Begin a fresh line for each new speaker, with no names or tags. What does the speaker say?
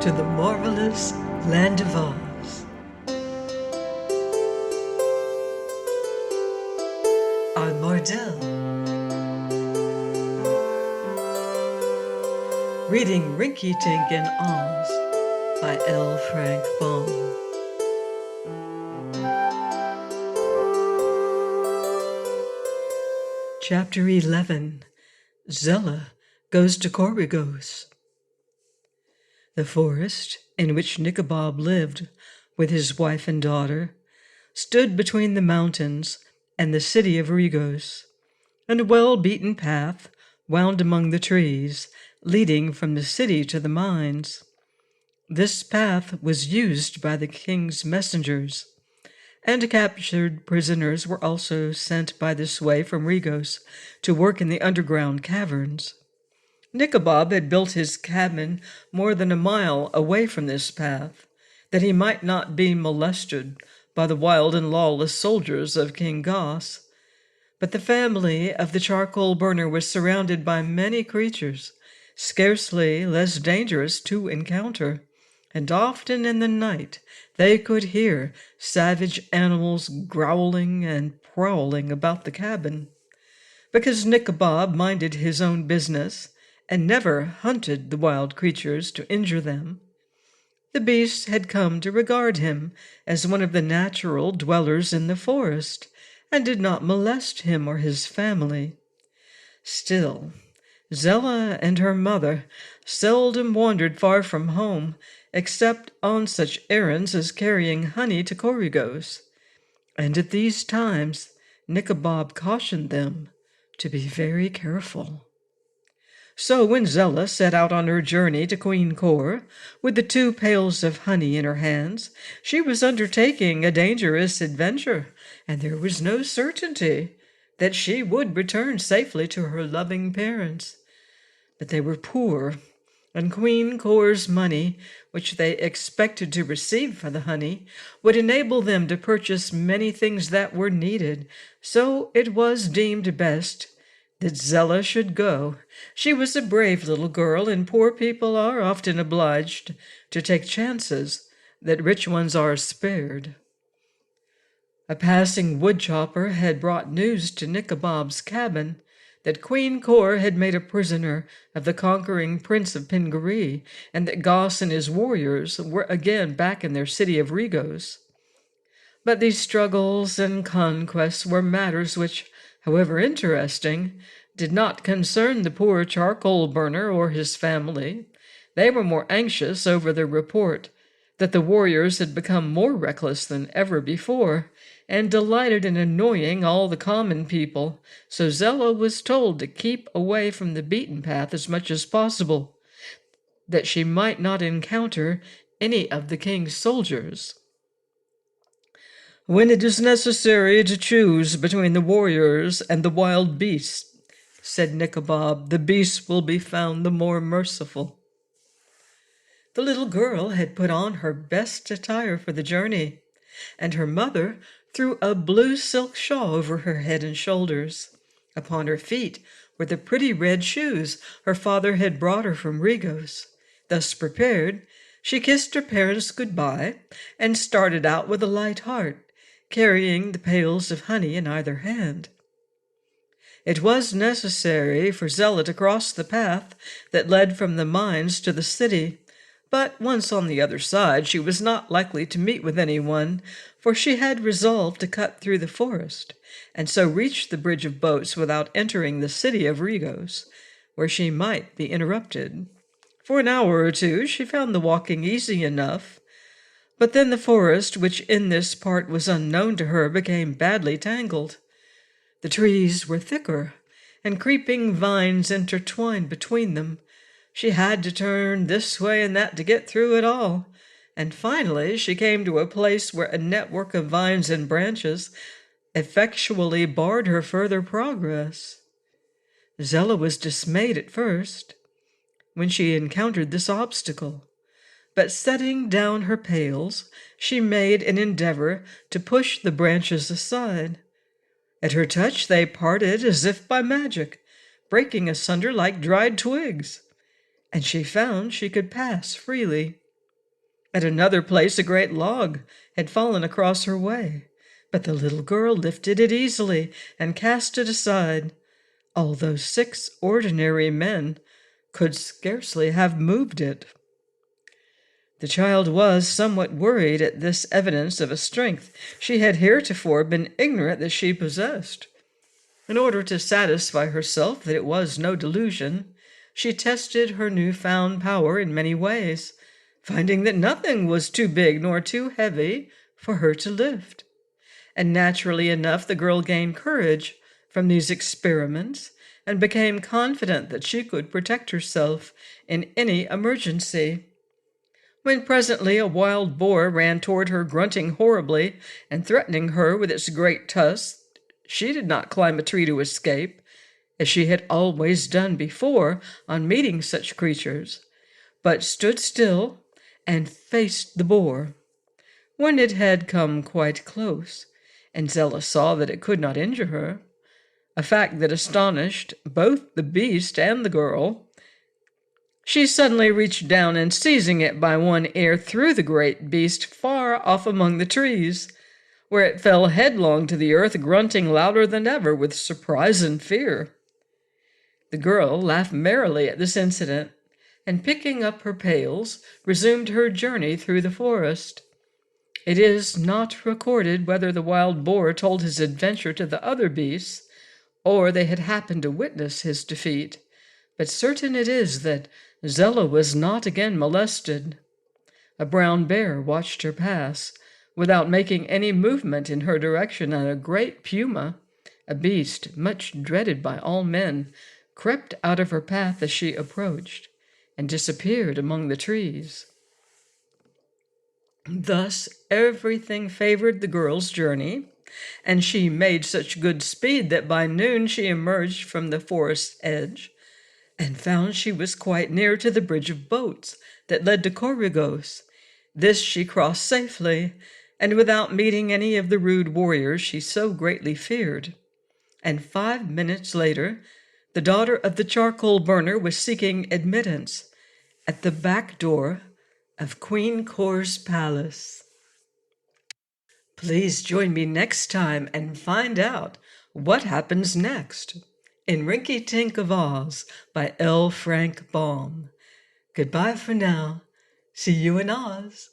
to the marvelous land of Oz. I'm Mardell, reading Rinkitink in Oz by L. Frank Baum. Chapter 11. Zella goes to Coregos. The forest in which Nikobob lived with his wife and daughter stood between the mountains and the city of Regos, and a well-beaten path wound among the trees, leading from the city to the mines. This path was used by the king's messengers, and captured prisoners were also sent by this way from Regos to work in the underground caverns. Nikobob had built his cabin more than a mile away from this path, that he might not be molested by the wild and lawless soldiers of King Goss. But the family of the charcoal burner was surrounded by many creatures, scarcely less dangerous to encounter, and often in the night they could hear savage animals growling and prowling about the cabin. Because Nikobob minded his own business and never hunted the wild creatures to injure them, the beasts had come to regard him as one of the natural dwellers in the forest, and did not molest him or his family. Still, Zella and her mother seldom wandered far from home, except on such errands as carrying honey to Coregos, and at these times Nikobob cautioned them to be very careful. So when Zella set out on her journey to Queen Cor, with the 2 pails of honey in her hands, she was undertaking a dangerous adventure, and there was no certainty that she would return safely to her loving parents. But they were poor, and Queen Cor's money, which they expected to receive for the honey, would enable them to purchase many things that were needed, so it was deemed best that Zella should go. She was a brave little girl, and poor people are often obliged to take chances that rich ones are spared. A passing woodchopper had brought news to Nikobob's cabin that Queen Cor had made a prisoner of the conquering prince of Pingaree, and that Goss and his warriors were again back in their city of Regos. But these struggles and conquests were matters which, however interesting, did not concern the poor charcoal burner or his family. They were more anxious over the report that the warriors had become more reckless than ever before, and delighted in annoying all the common people, so Zella was told to keep away from the beaten path as much as possible, that she might not encounter any of the king's soldiers. "When it is necessary to choose between the warriors and the wild beasts," said Nikobob, "the beasts will be found the more merciful." The little girl had put on her best attire for the journey, and her mother threw a blue silk shawl over her head and shoulders. Upon her feet were the pretty red shoes her father had brought her from Regos. Thus prepared, she kissed her parents good-bye and started out with a light heart, carrying the pails of honey in either hand. It was necessary for Zella to cross the path that led from the mines to the city, but once on the other side she was not likely to meet with anyone, for she had resolved to cut through the forest, and so reach the bridge of boats without entering the city of Regos, where she might be interrupted. For an hour or two she found the walking easy enough, but then the forest, which in this part was unknown to her, became badly tangled. The trees were thicker, and creeping vines intertwined between them. She had to turn this way and that to get through it all, and finally she came to a place where a network of vines and branches effectually barred her further progress. Zella was dismayed at first when she encountered this obstacle, but setting down her pails, she made an endeavor to push the branches aside. At her touch they parted as if by magic, breaking asunder like dried twigs, and she found she could pass freely. At another place, a great log had fallen across her way, but the little girl lifted it easily and cast it aside, although 6 ordinary men could scarcely have moved it. The child was somewhat worried at this evidence of a strength she had heretofore been ignorant that she possessed. In order to satisfy herself that it was no delusion, she tested her new-found power in many ways, finding that nothing was too big nor too heavy for her to lift. And naturally enough, the girl gained courage from these experiments and became confident that she could protect herself in any emergency. When presently a wild boar ran toward her, grunting horribly and threatening her with its great tusks, she did not climb a tree to escape, as she had always done before on meeting such creatures, but stood still and faced the boar. When it had come quite close, and Zella saw that it could not injure her, a fact that astonished both the beast and the girl, she suddenly reached down and, seizing it by one ear, threw the great beast far off among the trees, where it fell headlong to the earth, grunting louder than ever with surprise and fear. The girl laughed merrily at this incident, and picking up her pails, resumed her journey through the forest. It is not recorded whether the wild boar told his adventure to the other beasts, or they had happened to witness his defeat, but certain it is that Zella was not again molested. A brown bear watched her pass, without making any movement in her direction, and a great puma, a beast much dreaded by all men, crept out of her path as she approached, and disappeared among the trees. Thus everything favored the girl's journey, and she made such good speed that by noon she emerged from the forest's edge and found she was quite near to the bridge of boats that led to Coregos. This she crossed safely, and without meeting any of the rude warriors she so greatly feared. And 5 minutes later, the daughter of the charcoal burner was seeking admittance at the back door of Queen Cor's palace. Please join me next time and find out what happens next in Rinkitink of Oz by L. Frank Baum. Goodbye for now. See you in Oz.